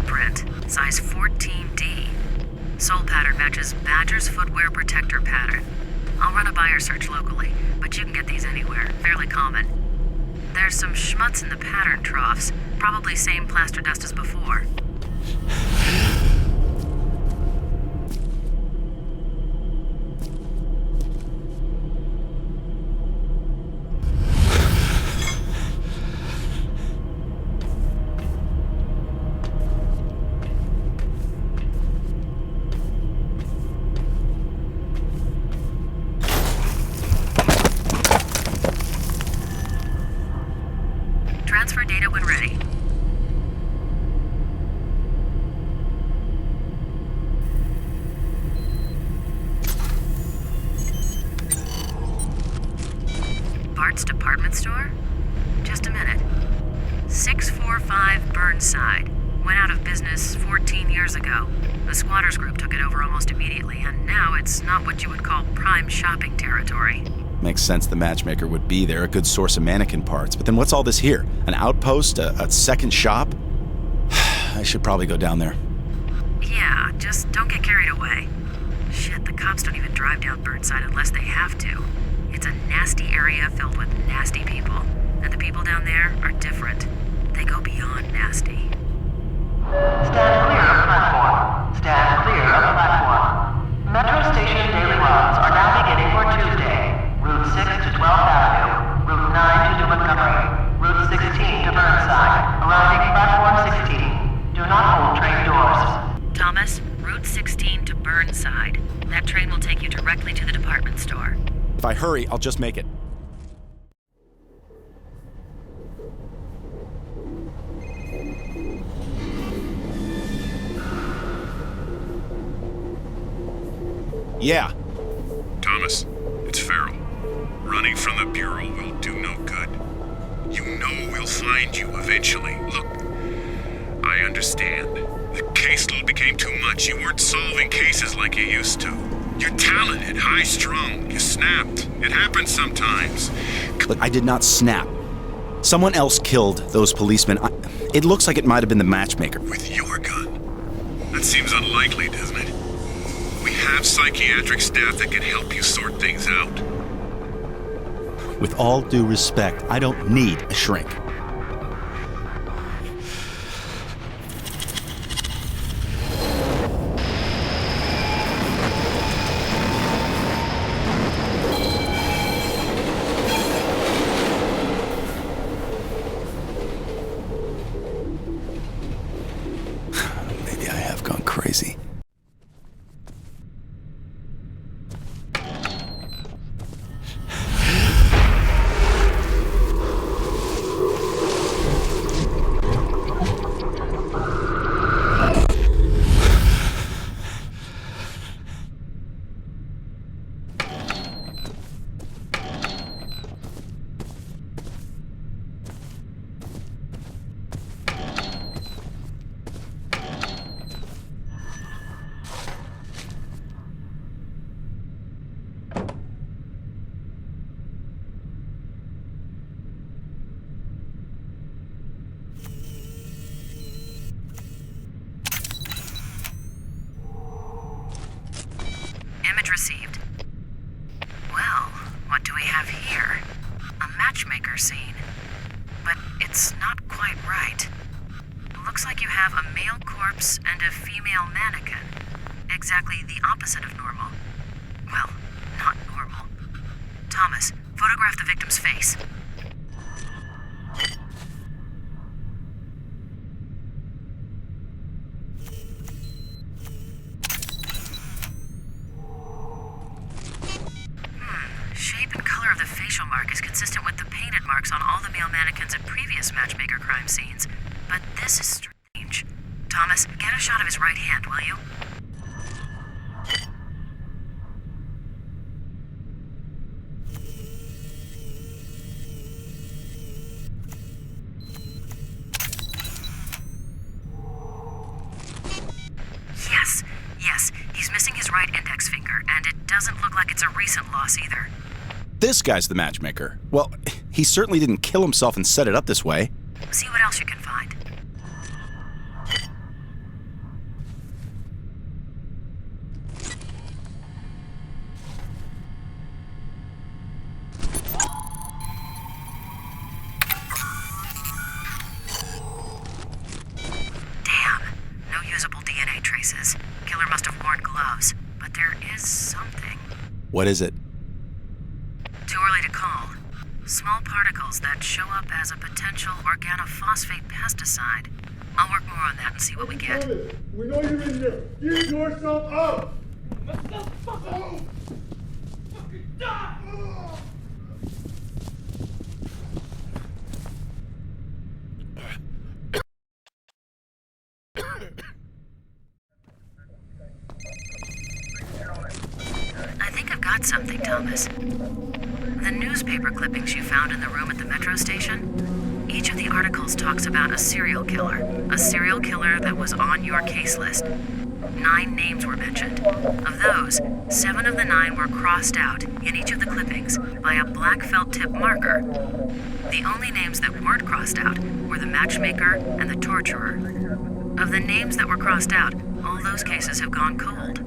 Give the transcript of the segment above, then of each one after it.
print, size 14D. Sole pattern matches Badger's footwear protector pattern. I'll run a buyer search locally, but you can get these anywhere, fairly common. There's some schmutz in the pattern troughs, probably same plaster dust as before. Transfer data when ready. Bart's department store? Just a minute. 645 Burnside. Went out of business 14 years ago. The squatters group took it over almost immediately, and now it's not what you would call prime shopping territory. Makes sense the matchmaker would be there, a good source of mannequin parts. But then what's all this here? An outpost? A second shop? I should probably go down there. Yeah, just don't get carried away. Shit, the cops don't even drive down Burnside unless they have to. It's a nasty area filled with nasty people. And the people down there are different. They go beyond nasty. Stand clear of platform. Stand clear of platform. Metro Station daily runs are now beginning for Tuesday. Route 6 to 12th Avenue, Route 9 to New Montgomery, Route 16 to Burnside, arriving platform 16. Do not hold train doors. Thomas, Route 16 to Burnside. That train will take you directly to the department store. If I hurry, I'll just make it. Yeah. Thomas, it's Farrell. Running from the Bureau will do no good. You know we'll find you eventually. Look, I understand. The caseload became too much. You weren't solving cases like you used to. You're talented, high-strung. You snapped. It happens sometimes. Look, I did not snap. Someone else killed those policemen. It looks like it might have been the matchmaker. With your gun? That seems unlikely, doesn't it? We have psychiatric staff that can help you sort things out. With all due respect, I don't need a shrink. Maybe I have gone crazy. Image received. Well, what do we have here? A matchmaker scene. But it's not quite right. Looks like you have a male corpse and a female mannequin. Exactly the opposite of normal. Well, not normal. Thomas, photograph the victim's face. Shape and color of the facial mark is consistent with the painted marks on all the male mannequins at previous matchmaker crime scenes. But this is strange. Thomas, get a shot of his right hand, will you? Yes, he's missing his right index finger, and it doesn't look like it's a recent loss either. This guy's the matchmaker. Well, he certainly didn't kill himself and set it up this way. See what else you can find. cases. Killer must have worn gloves, but there is something. What is it? Too early to call. Small particles that show up as a potential organophosphate pesticide. I'll work more on that and see what we get. We know you're in there. Get yourself out! Let's go, fuck off! Fucking die! I think I've got something, Thomas. The newspaper clippings you found in the room at the metro station? Each of the articles talks about a serial killer that was on your case list. 9 names were mentioned. Of those, 7 of the 9 were crossed out in each of the clippings by a black felt tip marker. The only names that weren't crossed out were the matchmaker and the torturer. Of the names that were crossed out, all those cases have gone cold.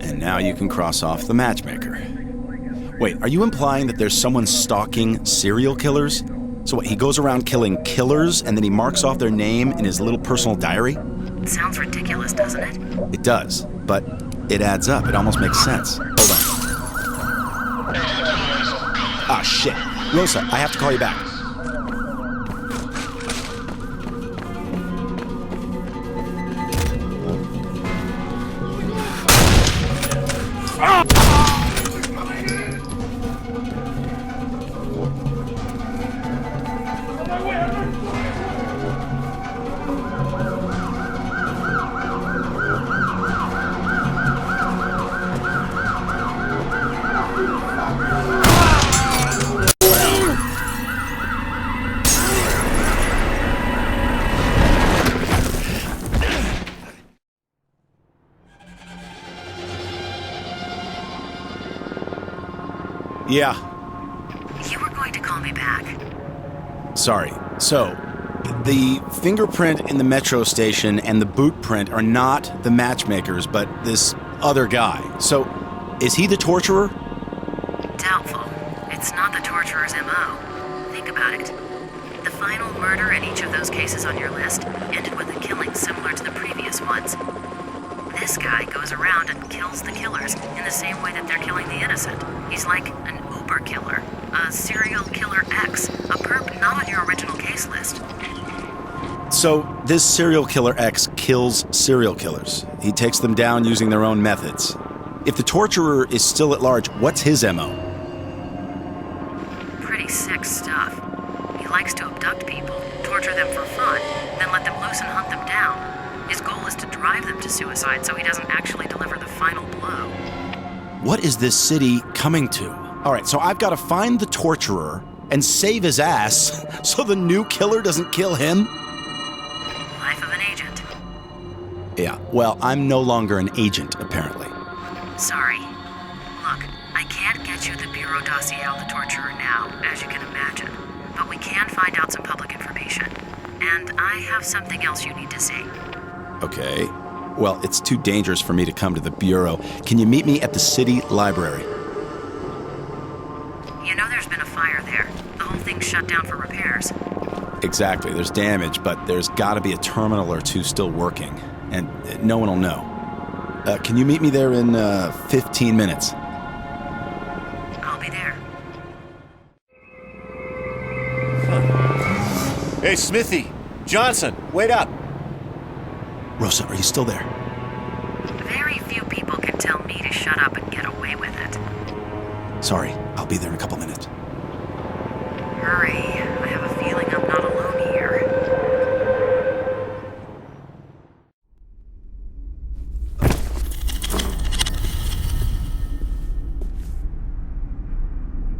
And now you can cross off the matchmaker. Wait, are you implying that there's someone stalking serial killers? So what, he goes around killing killers and then he marks off their name in his little personal diary? It sounds ridiculous, doesn't it? It does, but it adds up. It almost makes sense. Hold on. Ah, shit. Rosa, I have to call you back. Yeah. You were going to call me back. Sorry. So, the fingerprint in the metro station and the boot print are not the matchmakers, but this other guy. So, is he the torturer? Doubtful. It's not the torturer's MO. Think about it. The final murder in each of those cases on your list ended with a killing similar to the previous ones. This guy goes around and kills the killers in the same way that they're killing the innocent. He's like an Uber killer, a serial killer X, a perp not on your original case list. So, this serial killer X kills serial killers. He takes them down using their own methods. If the torturer is still at large, what's his MO? Pretty sick stuff. He likes to abduct people, torture them for fun, then let them loose and hunt them down. His goal is to drive them to suicide so he doesn't actually deliver the final blow. What is this city coming to? All right, so I've got to find the torturer and save his ass so the new killer doesn't kill him? Life of an agent. Yeah, well, I'm no longer an agent, apparently. Sorry. Look, I can't get you the Bureau dossier on the torturer now, as you can imagine. But we can find out some public information. And I have something else you need to see. Okay. Well, it's too dangerous for me to come to the Bureau. Can you meet me at the city library? You know there's been a fire there. The whole thing's shut down for repairs. Exactly. There's damage, but there's got to be a terminal or two still working. And no one will know. Can you meet me there in 15 minutes? I'll be there. Hey, Smithy! Johnson, wait up! Rosa, are you still there? Very few people can tell me to shut up and get away with it. Sorry, I'll be there in a couple minutes. Hurry. I have a feeling I'm not alone here.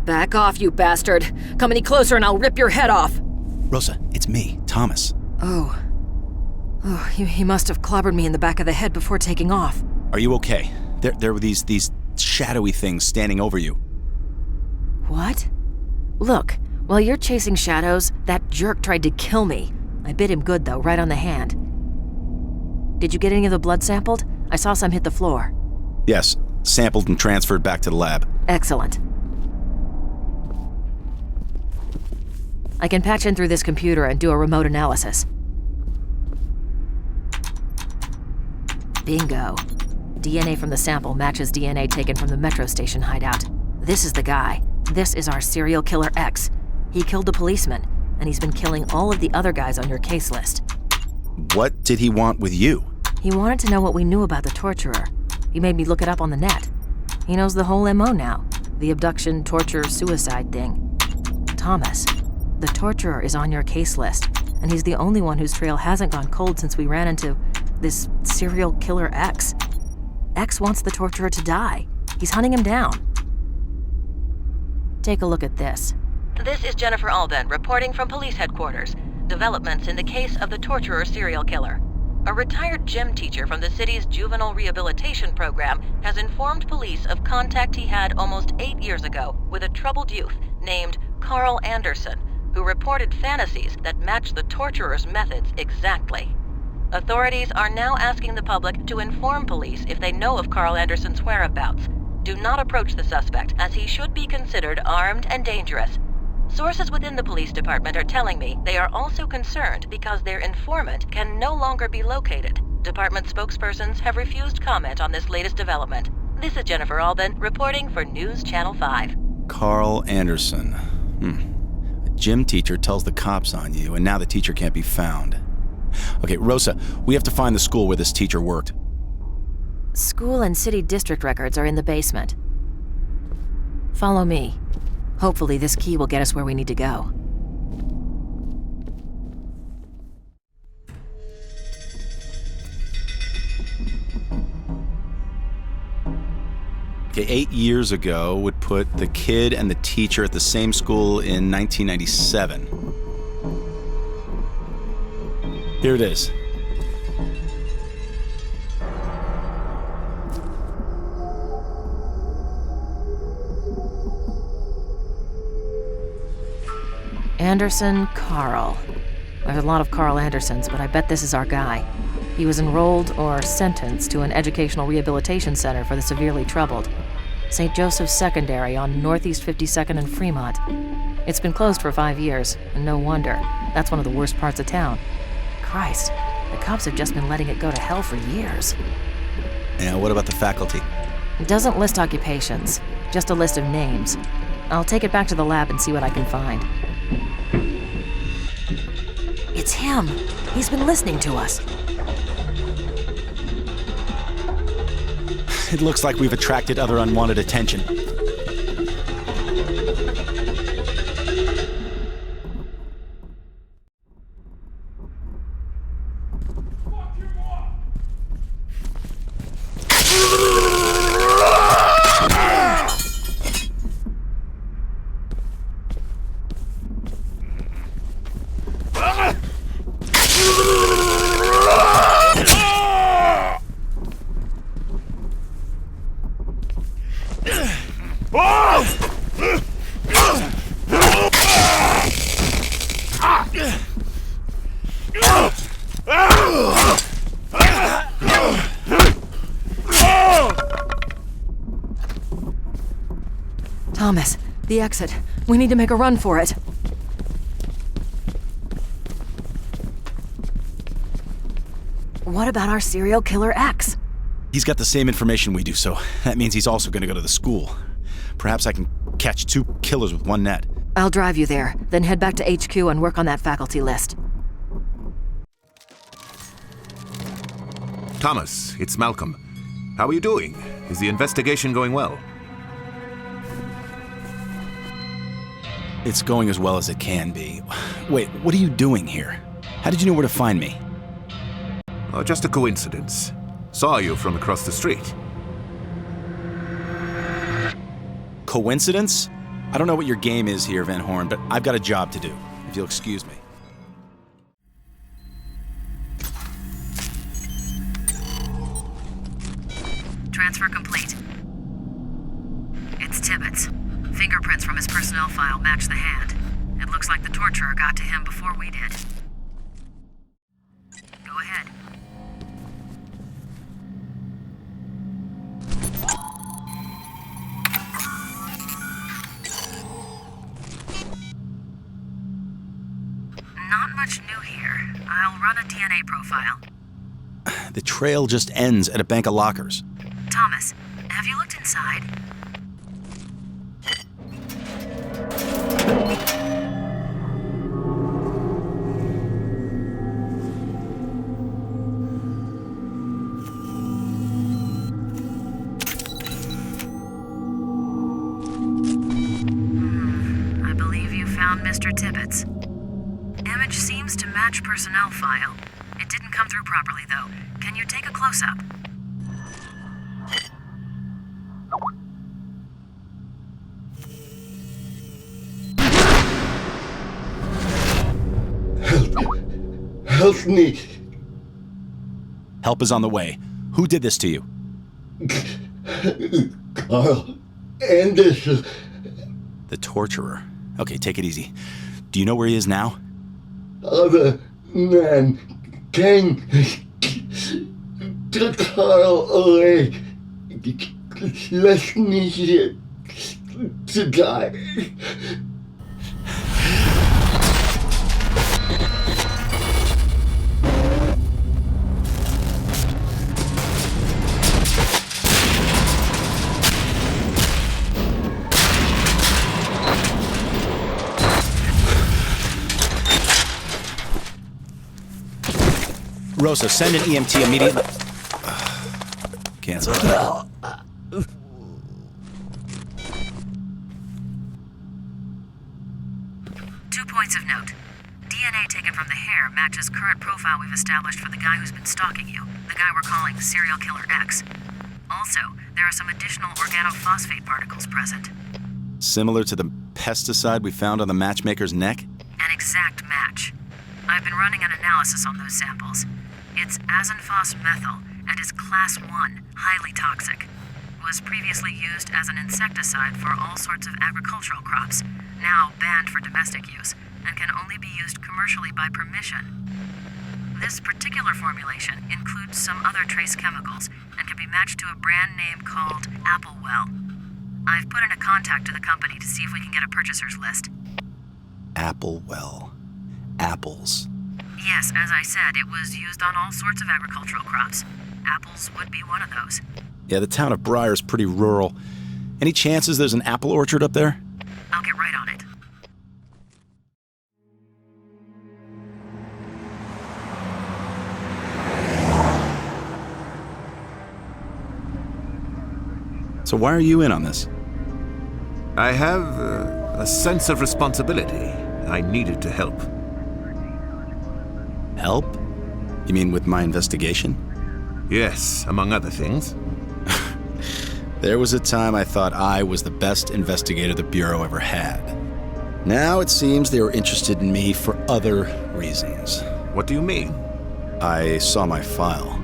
Back off, you bastard! Come any closer and I'll rip your head off! Rosa, it's me, Thomas. Oh, he must have clobbered me in the back of the head before taking off. Are you okay? There were these shadowy things standing over you. What? Look, while you're chasing shadows, that jerk tried to kill me. I bit him good, though, right on the hand. Did you get any of the blood sampled? I saw some hit the floor. Yes, sampled and transferred back to the lab. Excellent. I can patch in through this computer and do a remote analysis. Bingo. DNA from the sample matches DNA taken from the metro station hideout. This is the guy. This is our serial killer X. He killed a policeman, and he's been killing all of the other guys on your case list. What did he want with you? He wanted to know what we knew about the torturer. He made me look it up on the net. He knows the whole MO now. The abduction, torture, suicide thing. Thomas, the torturer is on your case list, and he's the only one whose trail hasn't gone cold since we ran into this serial killer X. X wants the torturer to die. He's hunting him down. Take a look at this. This is Jennifer Alban reporting from police headquarters. Developments in the case of the torturer serial killer. A retired gym teacher from the city's juvenile rehabilitation program has informed police of contact he had almost 8 years ago with a troubled youth named Carl Anderson, who reported fantasies that match the torturer's methods exactly. Authorities are now asking the public to inform police if they know of Carl Anderson's whereabouts. Do not approach the suspect, as he should be considered armed and dangerous. Sources within the police department are telling me they are also concerned because their informant can no longer be located. Department spokespersons have refused comment on this latest development. This is Jennifer Alban reporting for News Channel 5. Carl Anderson. A gym teacher tells the cops on you, and now the teacher can't be found. Okay, Rosa, we have to find the school where this teacher worked. School and city district records are in the basement. Follow me. Hopefully this key will get us where we need to go. Okay, 8 years ago would put the kid and the teacher at the same school in 1997. Here it is. Anderson Carl. There's a lot of Carl Andersons, but I bet this is our guy. He was enrolled or sentenced to an educational rehabilitation center for the severely troubled. St. Joseph's Secondary on Northeast 52nd and Fremont. It's been closed for 5 years, and no wonder. That's one of the worst parts of town. Christ, the cops have just been letting it go to hell for years. Yeah, what about the faculty? It doesn't list occupations, just a list of names. I'll take it back to the lab and see what I can find. It's him. He's been listening to us. It looks like we've attracted other unwanted attention. Thomas, the exit. We need to make a run for it. What about our serial killer X? He's got the same information we do, so that means he's also going to go to the school. Perhaps I can catch 2 killers with one net. I'll drive you there, then head back to HQ and work on that faculty list. Thomas, it's Malcolm. How are you doing? Is the investigation going well? It's going as well as it can be. Wait, what are you doing here? How did you know where to find me? Oh, just a coincidence. Saw you from across the street. Coincidence? I don't know what your game is here, Van Horn, but I've got a job to do, if you'll excuse me. Transfer complete. It's Tibbetts. Fingerprints from his personnel file match the hand. It looks like the torturer got to him before we did. Go ahead. Not much new here. I'll run a DNA profile. The trail just ends at a bank of lockers. Thomas, have you looked inside? I believe you found Mr. Tibbetts. Image seems to match personnel file. It didn't come through properly, though. Can you take a close-up? Help me. Help is on the way. Who did this to you? Carl Anderson. The torturer. Okay, take it easy. Do you know where he is now? Other man came to Carl away. Left me here to die. Rosa, send an EMT immediately. Cancel. 2 points of note. DNA taken from the hair matches current profile we've established for the guy who's been stalking you, the guy we're calling Serial Killer X. Also, there are some additional organophosphate particles present. Similar to the pesticide we found on the matchmaker's neck? An exact match. I've been running an analysis on those samples. It's azinphos-methyl and is class 1, highly toxic. Was previously used as an insecticide for all sorts of agricultural crops, now banned for domestic use, and can only be used commercially by permission. This particular formulation includes some other trace chemicals and can be matched to a brand name called Applewell. I've put in a contact to the company to see if we can get a purchaser's list. Applewell. Apples. Yes, as I said, it was used on all sorts of agricultural crops. Apples would be one of those. Yeah, the town of Briar's pretty rural. Any chances there's an apple orchard up there? I'll get right on it. So why are you in on this? I have a sense of responsibility. I needed to help. Help? You mean with my investigation? Yes, among other things. There was a time I thought I was the best investigator the Bureau ever had. Now it seems they were interested in me for other reasons. What do you mean? I saw my file.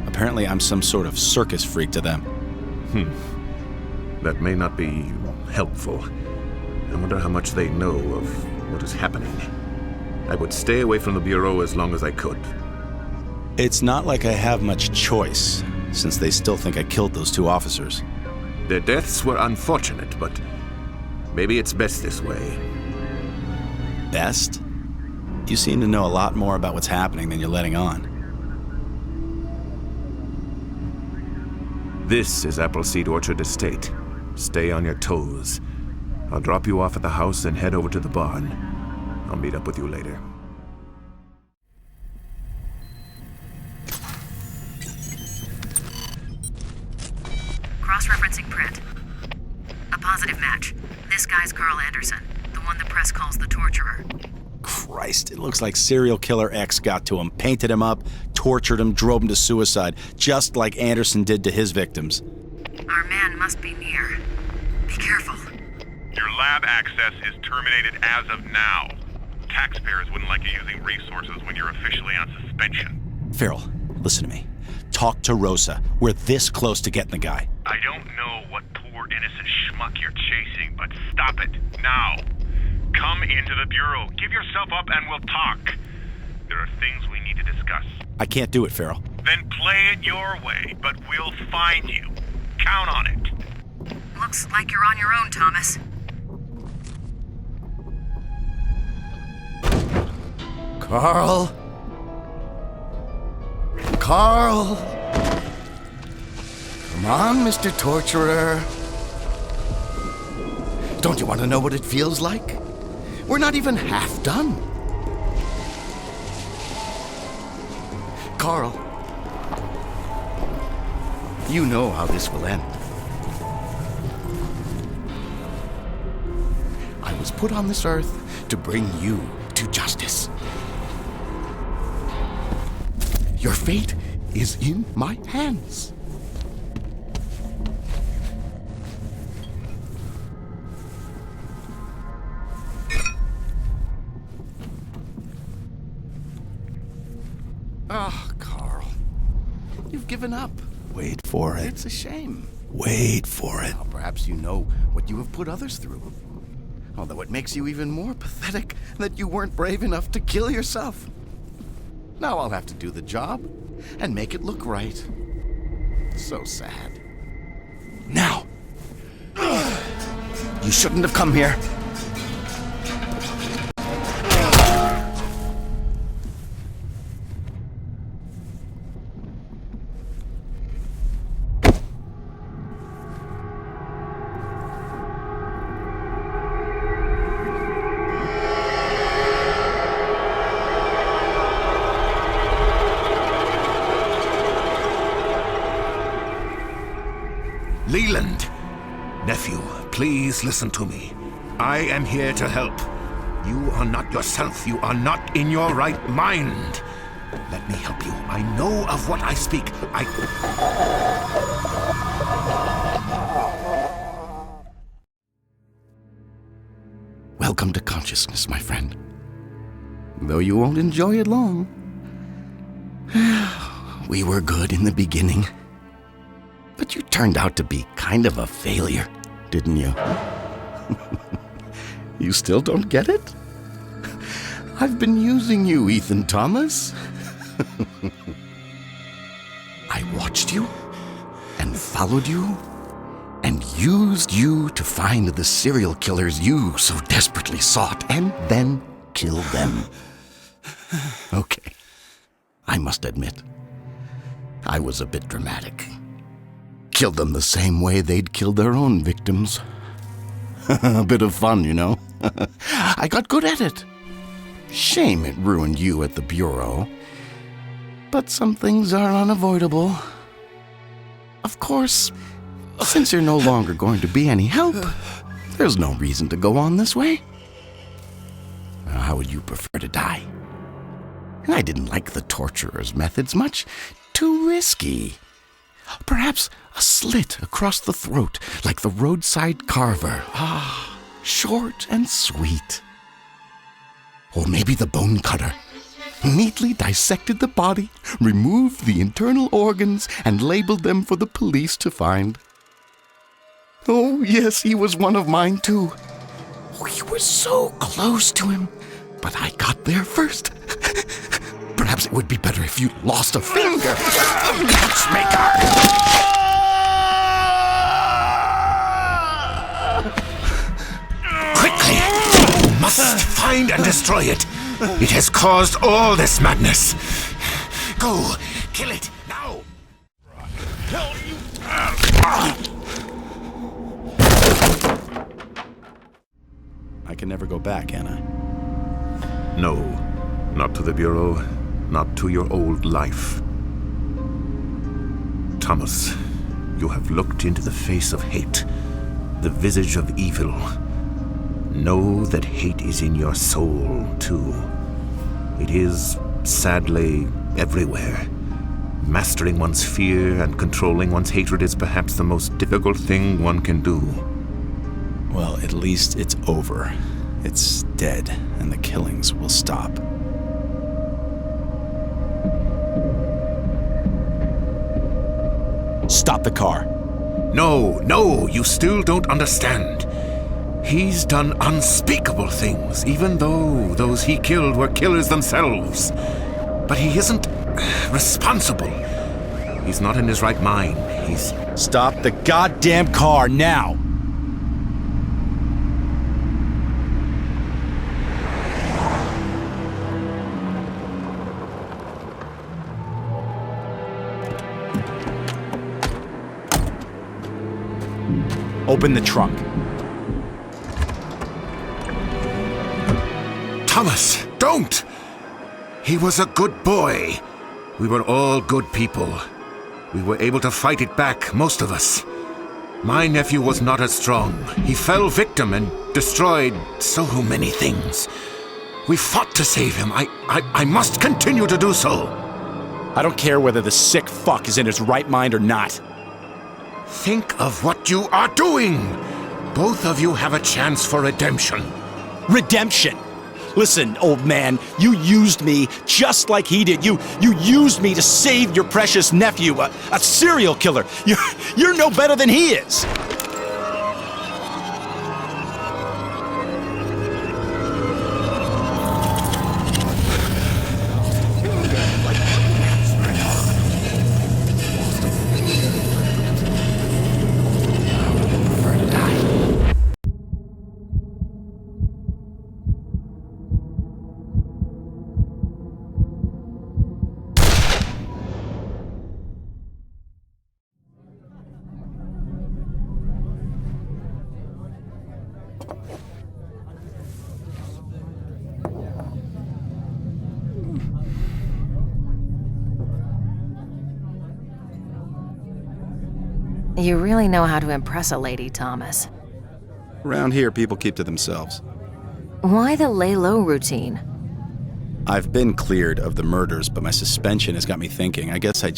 Apparently I'm some sort of circus freak to them. That may not be helpful. I wonder how much they know of what is happening. I would stay away from the Bureau as long as I could. It's not like I have much choice, since they still think I killed those 2 officers. Their deaths were unfortunate, but maybe it's best this way. Best? You seem to know a lot more about what's happening than you're letting on. This is Appleseed Orchard Estate. Stay on your toes. I'll drop you off at the house and head over to the barn. I'll meet up with you later. Cross-referencing print. A positive match. This guy's Carl Anderson, the one the press calls the torturer. Christ, it looks like Serial Killer X got to him, painted him up, tortured him, drove him to suicide, just like Anderson did to his victims. Our man must be near. Be careful. Your lab access is terminated as of now. Taxpayers wouldn't like you using resources when you're officially on suspension. Farrell, listen to me. Talk to Rosa. We're this close to getting the guy. I don't know what poor innocent schmuck you're chasing, but stop it, now. Come into the Bureau, give yourself up and we'll talk. There are things we need to discuss. I can't do it, Farrell. Then play it your way, but we'll find you. Count on it. Looks like you're on your own, Thomas. Carl? Carl! Come on, Mr. Torturer. Don't you want to know what it feels like? We're not even half done. Carl, you know how this will end. I was put on this earth to bring you to justice. Your fate is in my hands. Ah, Carl. You've given up. Wait for it. It's a shame. Wait for it. Now, perhaps you know what you have put others through. Although it makes you even more pathetic that you weren't brave enough to kill yourself. Now I'll have to do the job and make it look right. So sad. Now! You shouldn't have come here. Leland! Nephew, please listen to me. I am here to help. You are not yourself. You are not in your right mind. Let me help you. I know of what I speak. Welcome to consciousness, my friend. Though you won't enjoy it long. We were good in the beginning. But you turned out to be kind of a failure, didn't you? You still don't get it? I've been using you, Ethan Thomas. I watched you and followed you and used you to find the serial killers you so desperately sought and then kill them. Okay, I must admit, I was a bit dramatic. Killed them the same way they'd killed their own victims. A bit of fun, you know. I got good at it. Shame it ruined you at the Bureau. But some things are unavoidable. Of course, since you're no longer going to be any help, there's no reason to go on this way. How would you prefer to die? I didn't like the torturer's methods much. Too risky. Perhaps a slit across the throat, like the roadside carver. Ah, short and sweet. Or maybe the bone cutter. Neatly dissected the body, removed the internal organs, and labeled them for the police to find. Oh, yes, he was one of mine, too. We were so close to him, but I got there first. Perhaps it would be better if you lost a finger. Matchmaker! Quickly! You must find and destroy it. It has caused all this madness. Go, kill it, now! I can never go back, can I? No, not to the Bureau, not to your old life. Thomas, you have looked into the face of hate, the visage of evil. Know that hate is in your soul, too. It is, sadly, everywhere. Mastering one's fear and controlling one's hatred is perhaps the most difficult thing one can do. Well, at least it's over. It's dead, and the killings will stop. Stop the car. No, you still don't understand. He's done unspeakable things, even though those he killed were killers themselves. But he isn't responsible. He's not in his right mind. He's... Stop the goddamn car now! Open the trunk. Thomas, don't! He was a good boy. We were all good people. We were able to fight it back, most of us. My nephew was not as strong. He fell victim and destroyed so many things. We fought to save him. I must continue to do so. I don't care whether the sick fuck is in his right mind or not. Think of what you are doing. Both of you have a chance for redemption. Redemption? Listen, old man, you used me just like he did. You used me to save your precious nephew, a serial killer. You're no better than he is. You really know how to impress a lady, Thomas. Around here, people keep to themselves. Why the lay low routine? I've been cleared of the murders, but my suspension has got me thinking. I guess I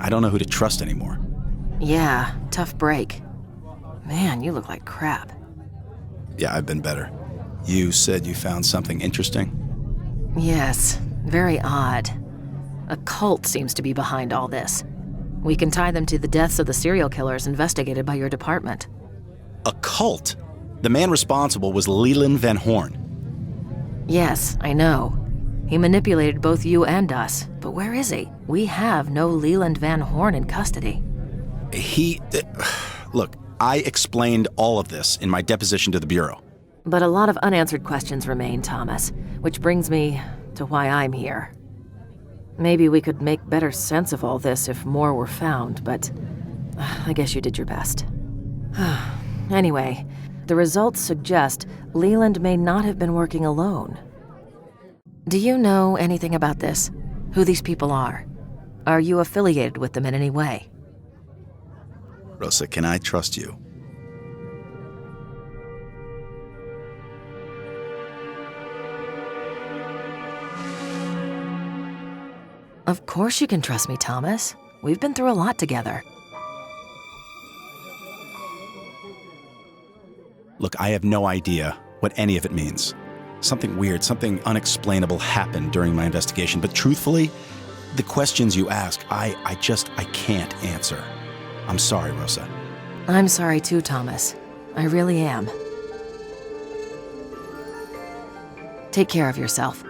don't know who to trust anymore. Yeah, tough break. Man, you look like crap. Yeah, I've been better. You said you found something interesting? Yes, very odd. A cult seems to be behind all this. We can tie them to the deaths of the serial killers investigated by your department. A cult? The man responsible was Leland Van Horn. Yes, I know. He manipulated both you and us, but where is he? We have no Leland Van Horn in custody. Look, I explained all of this in my deposition to the Bureau. But a lot of unanswered questions remain, Thomas, which brings me to why I'm here. Maybe we could make better sense of all this if more were found, but I guess you did your best. Anyway, the results suggest Leland may not have been working alone. Do you know anything about this? Who these people are? Are you affiliated with them in any way? Rosa, can I trust you? Of course you can trust me, Thomas. We've been through a lot together. Look, I have no idea what any of it means. Something weird, something unexplainable happened during my investigation, but truthfully, the questions you ask, I can't answer. I'm sorry, Rosa. I'm sorry too, Thomas. I really am. Take care of yourself.